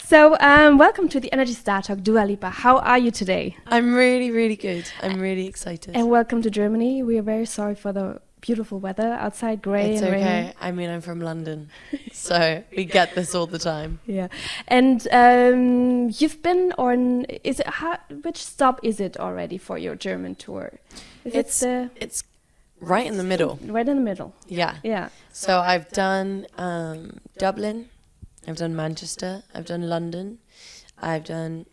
So, welcome to the Energy Startalk, Dua Lipa. How are you today? I'm really, really good. I'm really excited. And welcome to Germany. We are very sorry for the beautiful weather outside, grey It's and okay. rainy. I mean, I'm from London, so we get this all the time. Yeah, and you've been on. Which stop is it already for your German tour? It's right in the middle. Right in the middle. Yeah. Yeah. So I've done Dublin, I've done Manchester, I've done London, I've done,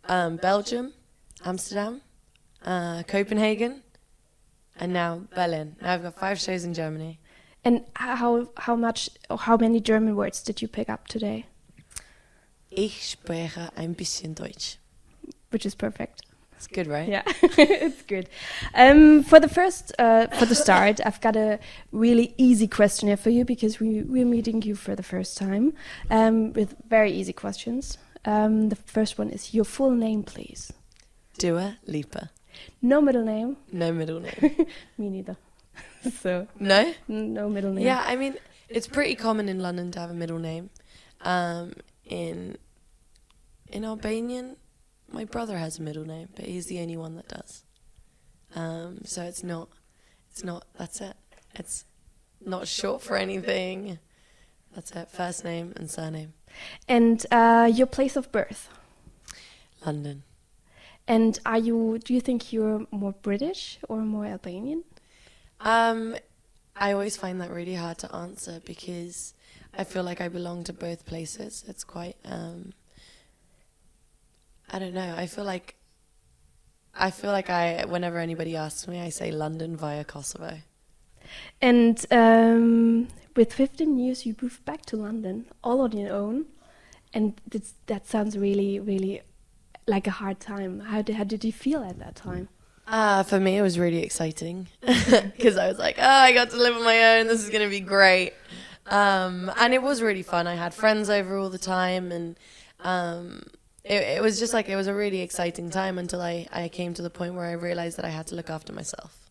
Belgium, Amsterdam, Copenhagen, and now Berlin. Now I've got 5 shows in Germany. And how many German words did you pick up today? Ich spreche ein bisschen Deutsch. Which is perfect. It's good, right? Yeah, it's good. For the start, I've got a really easy questionnaire for you because we're meeting you for the first time with very easy questions. The first one is your full name, please. Dua Lipa. No middle name? No middle name. Me neither. So No? No middle name. Yeah, I mean, it's pretty common in London to have a middle name. In Albanian, my brother has a middle name, but he's the only one that does. So it's not, that's it. It's not short for anything. That's it, first name and surname. And your place of birth? London. And do you think you're more British or more Albanian? I always find that really hard to answer because I feel like I belong to both places. It's quite, I don't know. I feel like whenever anybody asks me, I say London via Kosovo. And with 15 years, you moved back to London all on your own, and that sounds really, really like a hard time. How did you feel at that time? For me, it was really exciting because I was like, I got to live on my own. This is going to be great. And it was really fun. I had friends over all the time, and it was just like, it was a really exciting time until I came to the point where I realized that I had to look after myself.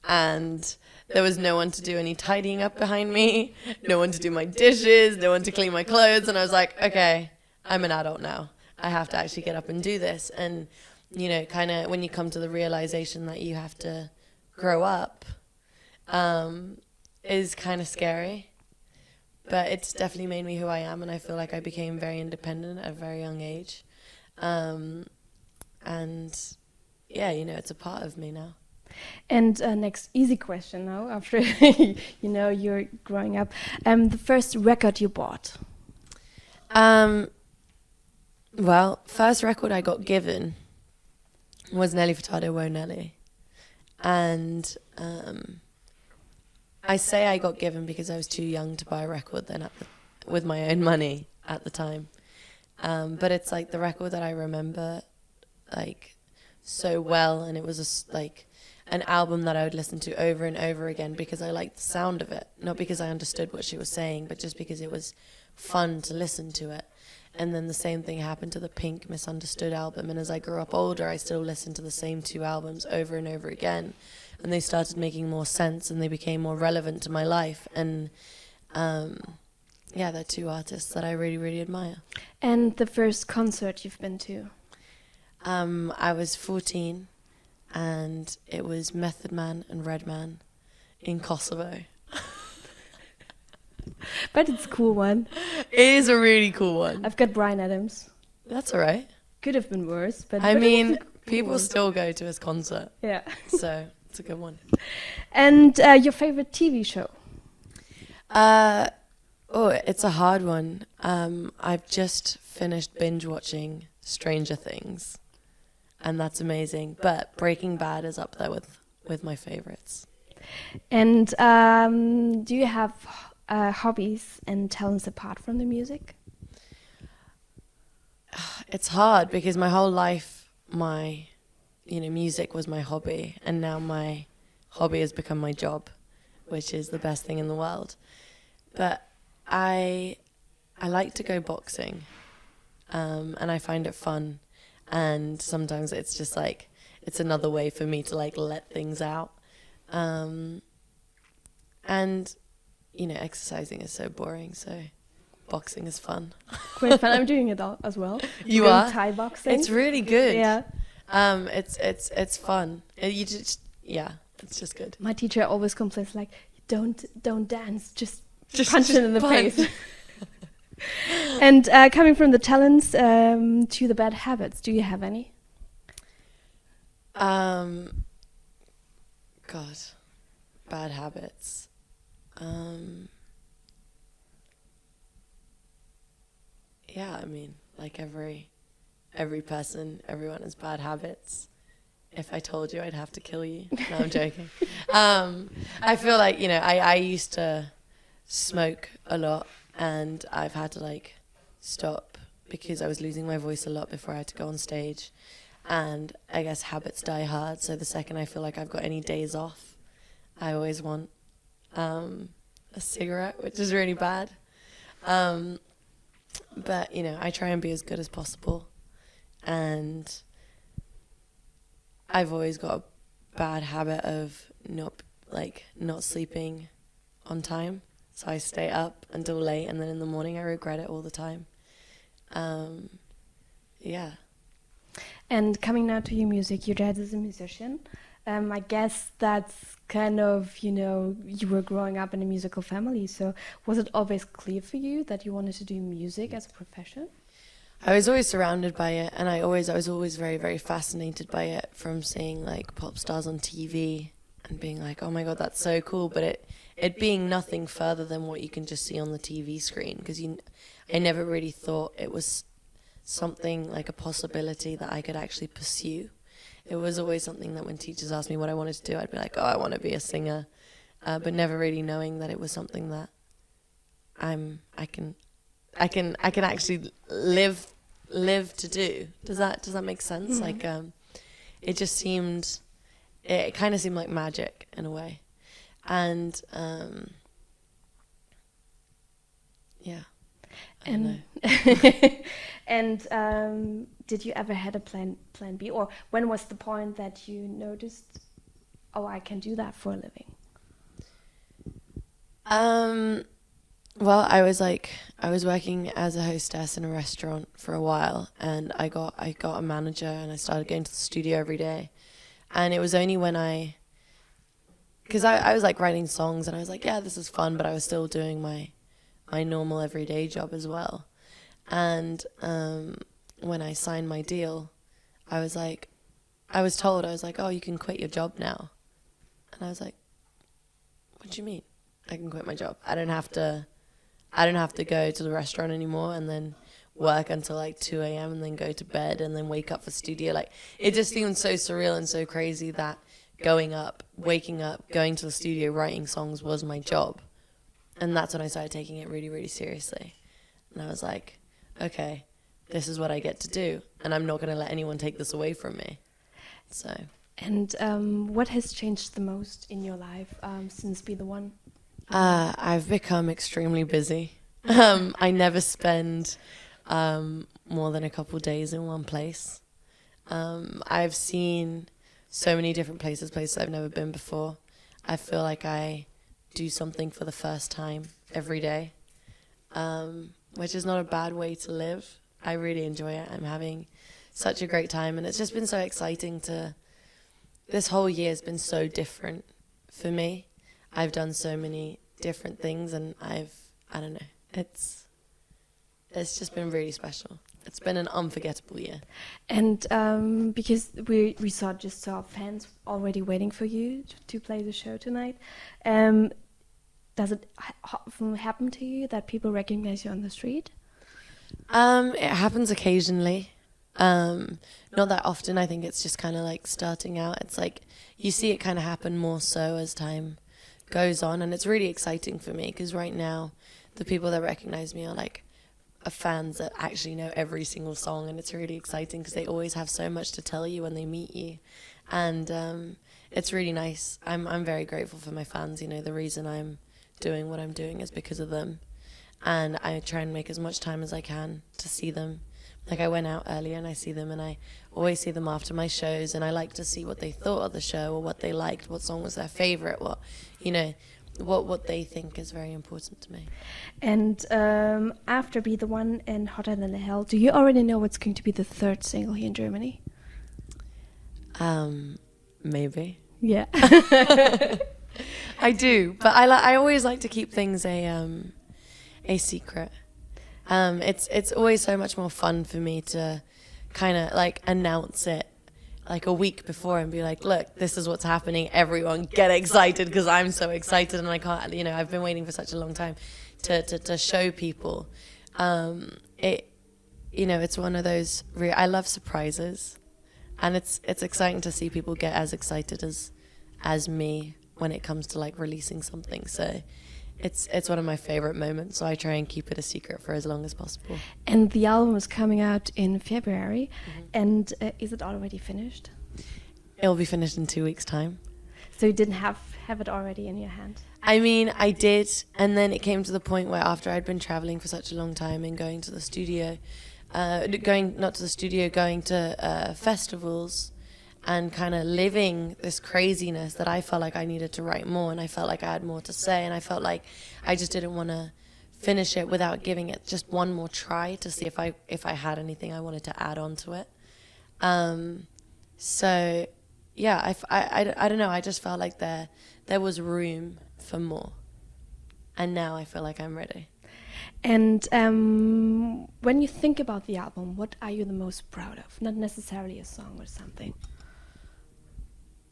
And there was no one to do any tidying up behind me, no one to do my dishes, no one to clean my clothes. And I was like, okay, I'm an adult now. I have to actually get up and do this. And, you know, kind of when you come to the realization that you have to grow up, is kind of scary. But it's definitely made me who I am, and I feel like I became very independent at a very young age. And, yeah, you know, it's a part of me now. And next easy question now, after, you're growing up. The first record you bought? Well, first record I got given was Nelly Furtado, Whoa Nelly. And I say I got given because I was too young to buy a record then with my own money at the time. But it's like the record that I remember like so well, and it was an album that I would listen to over and over again because I liked the sound of it, not because I understood what she was saying, but just because it was fun to listen to it. And then the same thing happened to the Pink Misunderstood album, and as I grew up older, I still listened to the same 2 albums over and over again, and they started making more sense and they became more relevant to my life. And yeah, they're 2 artists that I really, really admire. And the first concert you've been to? I was 14, and it was Method Man and Redman in Kosovo. But it's a cool one. It is a really cool one. I've got Bryan Adams. That's all right. Could have been worse, but I mean, cool people one. still go to his concert. Yeah. So it's a good one. And your favorite TV show? It's a hard one. I've just finished binge watching Stranger Things, and that's amazing. But Breaking Bad is up there with my favorites. And do you have hobbies and talents apart from the music? It's hard because my whole life, music was my hobby, and now my hobby has become my job, which is the best thing in the world. But I like to go boxing, and I find it fun, and sometimes it's just like, it's another way for me to like let things out. And, exercising is so boring, so boxing is fun. Great fun. I'm doing it as well. You Doing are? Thai boxing. It's really good. Yeah. It's fun. You just it's just good. My teacher always complains like, don't dance, just punch it in the face. And coming from the talents to the bad habits, do you have any? God, bad habits. Yeah, I mean, like every person, everyone has bad habits. If I told you, I'd have to kill you. No, I'm joking. I feel like, I used to smoke a lot, and I've had to like stop because I was losing my voice a lot before I had to go on stage. And I guess habits die hard. So the second I feel like I've got any days off, I always want a cigarette, which is really bad. But, I try and be as good as possible. And I've always got a bad habit of not sleeping on time. So I stay up until late, and then in the morning I regret it all the time. Yeah. And coming now to your music, your dad is a musician. I guess that's kind of, you were growing up in a musical family. So was it always clear for you that you wanted to do music as a profession? I was always surrounded by it, and I was always very, very fascinated by it, from seeing like pop stars on TV and being like, oh my God, that's so cool. But it being nothing further than what you can just see on the TV screen, because I never really thought it was something like a possibility that I could actually pursue. It was always something that when teachers asked me what I wanted to do, I'd be like, oh, I want to be a singer, but never really knowing that it was something that I can actually live to do. Does that make sense? Mm-hmm. Like it kind of seemed like magic in a way, and yeah. And did you ever had a plan B, or when was the point that you noticed, oh, I can do that for a living? Well, I was working as a hostess in a restaurant for a while, and I got a manager, and I started going to the studio every day. And it was only when because I was like writing songs, and I was like, yeah, this is fun, but I was still doing my normal everyday job as well. And when I signed my deal, I was told, oh, you can quit your job now. And I was like, what do you mean I can quit my job? I don't have to go to the restaurant anymore and then work until like 2 a.m. and then go to bed and then wake up for studio. Like, it just seemed so surreal and so crazy that waking up, going to the studio, writing songs was my job. And that's when I started taking it really, really seriously. And I was like, okay, this is what I get to do, and I'm not going to let anyone take this away from me. So. And what has changed the most in your life since Be The One? I've become extremely busy. I never spend more than a couple days in one place. I've seen so many different places I've never been before. I feel like I do something for the first time every day, which is not a bad way to live. I really enjoy it. I'm having such a great time, and it's just been so exciting this whole year has been so different for me. I've done so many different things, and I don't know, it's just been really special. It's been an unforgettable year. And because we just saw fans already waiting for you to play the show tonight, does it often happen to you that people recognize you on the street? It happens occasionally. Not that often. I think it's just kind of like starting out. It's like you see it kind of happen more so as time goes on, and it's really exciting for me because right now the people that recognize me are fans that actually know every single song, and it's really exciting because they always have so much to tell you when they meet you, and it's really nice. I'm very grateful for my fans. The reason I'm doing what I'm doing is because of them, and I try and make as much time as I can to see them. Like, I went out earlier and I see them, and I always see them after my shows, and I like to see what they thought of the show or what they liked, what song was their favorite, what they think is very important to me. And after Be the One and Hotter Than Hell, do you already know what's going to be the third single here in Germany? Maybe. Yeah. I do, but I always like to keep things a secret. It's always so much more fun for me to kind of like announce it like a week before and be like, look, this is what's happening. Everyone get excited because I'm so excited and I can't, I've been waiting for such a long time to show people. It's one of those, I love surprises, and it's exciting to see people get as excited as me when it comes to like releasing something. So it's one of my favorite moments. So I try and keep it a secret for as long as possible. And the album is coming out in February. And is it already finished? It'll be finished in 2 weeks' time. So you didn't have it already in your hand? I mean, I did, and then it came to the point where after I'd been traveling for such a long time and going to the studio, going to festivals and kind of living this craziness, that I felt like I needed to write more, and I felt like I had more to say, and I felt like I just didn't want to finish it without giving it just one more try to see if I had anything I wanted to add on to it. So yeah, I don't know, I just felt like there was room for more, and now I feel like I'm ready. And when you think about the album, what are you the most proud of? Not necessarily a song or something.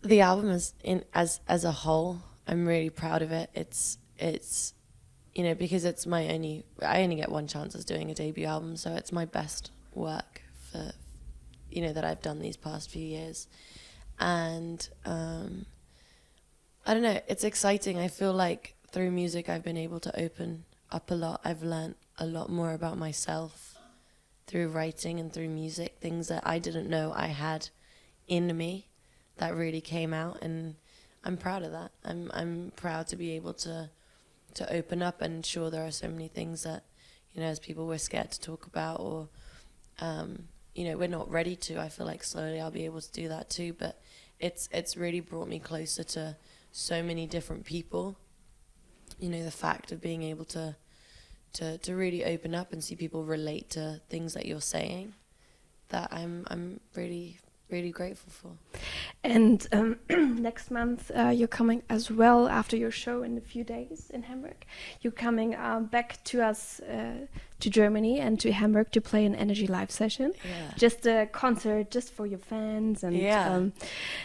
The album as a whole, I'm really proud of it. It's because it's I only get one chance as doing a debut album, so it's my best work for that I've done these past few years. And I don't know, it's exciting. I feel like through music I've been able to open up a lot. I've learned a lot more about myself through writing and through music, things that I didn't know I had in me that really came out, and I'm proud of that. I'm proud to be able to open up, and sure, there are so many things that as people we're scared to talk about, or we're not ready to. I feel like slowly I'll be able to do that too, but it's really brought me closer to so many different people. The fact of being able to really open up and see people relate to things that you're saying, that I'm really, really grateful for. And next month you're coming as well, after your show in a few days in Hamburg. You're coming back to us, to Germany and to Hamburg, to play an Energy live session. Yeah. Just a concert just for your fans. And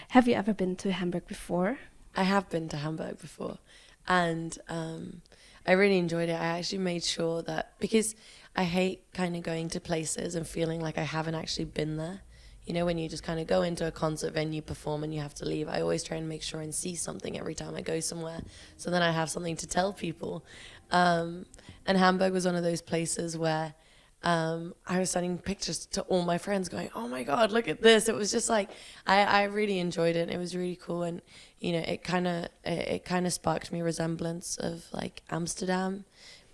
have you ever been to Hamburg before? I have been to Hamburg before, and I really enjoyed it. I actually made sure that, because I hate kind of going to places and feeling like I haven't actually been there. When you just kind of go into a concert venue, perform, and you have to leave. I always try and make sure and see something every time I go somewhere, so then I have something to tell people. And Hamburg was one of those places where I was sending pictures to all my friends going, oh my God, look at this. It was just like, I really enjoyed it. It was really cool. And, it kind of sparked me resemblance of like Amsterdam,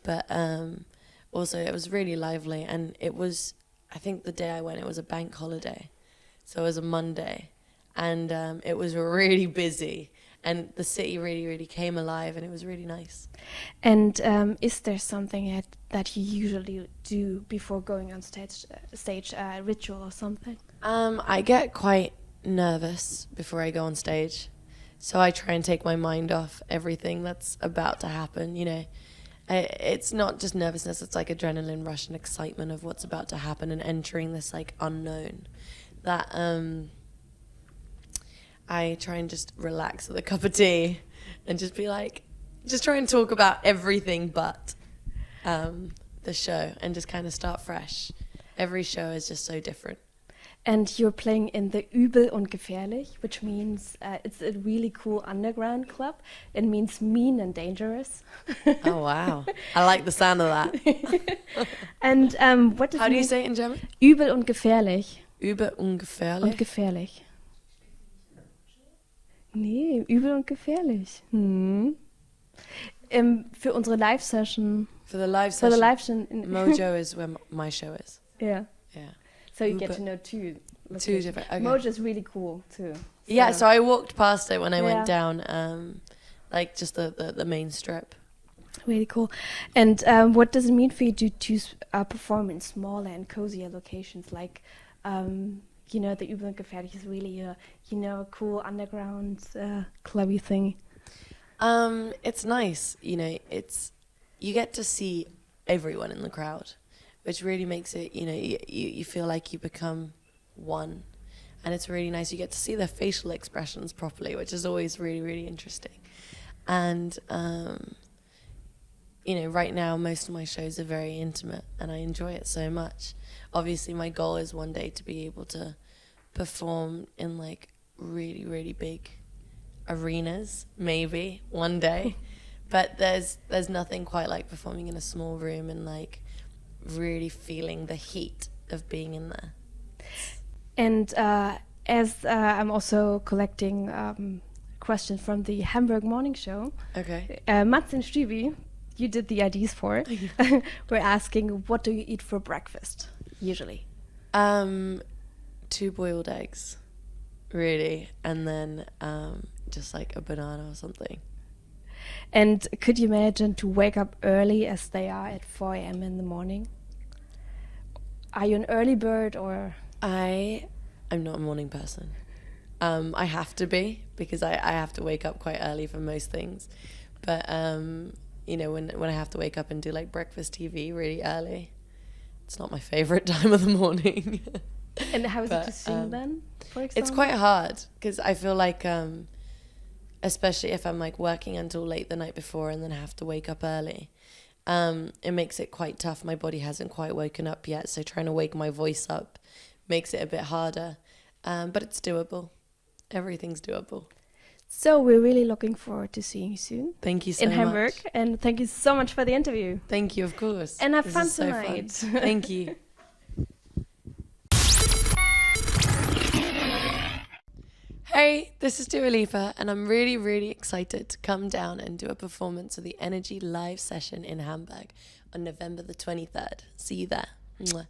but also it was really lively. And it was, I think the day I went, it was a bank holiday. So it was a Monday, and it was really busy, and the city really, really came alive, and it was really nice. And is there something that you usually do before going on stage, a ritual or something? I get quite nervous before I go on stage, so I try and take my mind off everything that's about to happen. It's not just nervousness, it's like adrenaline rush and excitement of what's about to happen and entering this like unknown, that I try and just relax with a cup of tea and just be like, just try and talk about everything but the show, and just kind of start fresh. Every show is just so different. And you're playing in the Übel und Gefährlich, which means it's a really cool underground club. It means mean and dangerous. Oh, wow. I like the sound of that. And what does How do you say it in German? Übel und Gefährlich. Übel und gefährlich? Und gefährlich. Nee, übel und gefährlich. Für unsere Live-Session. For the live session. For the live-session. Mojo is where my show is. Yeah. Yeah. So you get to know two different. Okay. Mojo is really cool too. So. Yeah, so I walked past it when I went down like just the main strip. Really cool. And what does it mean for you to perform in smaller and cozier locations? Like, you know, the Übungsgefährlich is really a, you know, a cool underground clubby thing. It's nice, you know, you get to see everyone in the crowd, which really makes it, you know, you feel like you become one. And it's really nice. You get to see their facial expressions properly, which is always really, really interesting. And, you know, right now, most of my shows are very intimate, and I enjoy it so much. Obviously, my goal is one day to be able to perform in, like, really, really big arenas, maybe, one day. But there's nothing quite like performing in a small room and, like, really feeling the heat of being in there. And as I'm also collecting questions from the Hamburg morning show, Okay. Mats and Stevie, you did the IDs for. We're asking, what do you eat for breakfast usually? 2 boiled eggs, really, and then just like a banana or something. And could you imagine to wake up early as they are at 4 a.m. in the morning? Are you an early bird or? I'm not a morning person. I have to be, because I have to wake up quite early for most things. But, you know, when I have to wake up and do like breakfast TV really early, it's not my favorite time of the morning. And how is it to sing then, for example? It's quite hard, because I feel like, especially if I'm like working until late the night before and then I have to wake up early, it makes it quite tough. My body hasn't quite woken up yet, so trying to wake my voice up makes it a bit harder. But it's doable. Everything's doable. So we're really looking forward to seeing you soon. Thank you so much. In Hamburg. And thank you so much for the interview. Thank you, of course. And have This fun is so tonight. fun. Thank you. Hey, this is Dua Lipa, and I'm really, really excited to come down and do a performance of the Energy live session in Hamburg on November the 23rd. See you there. Mwah.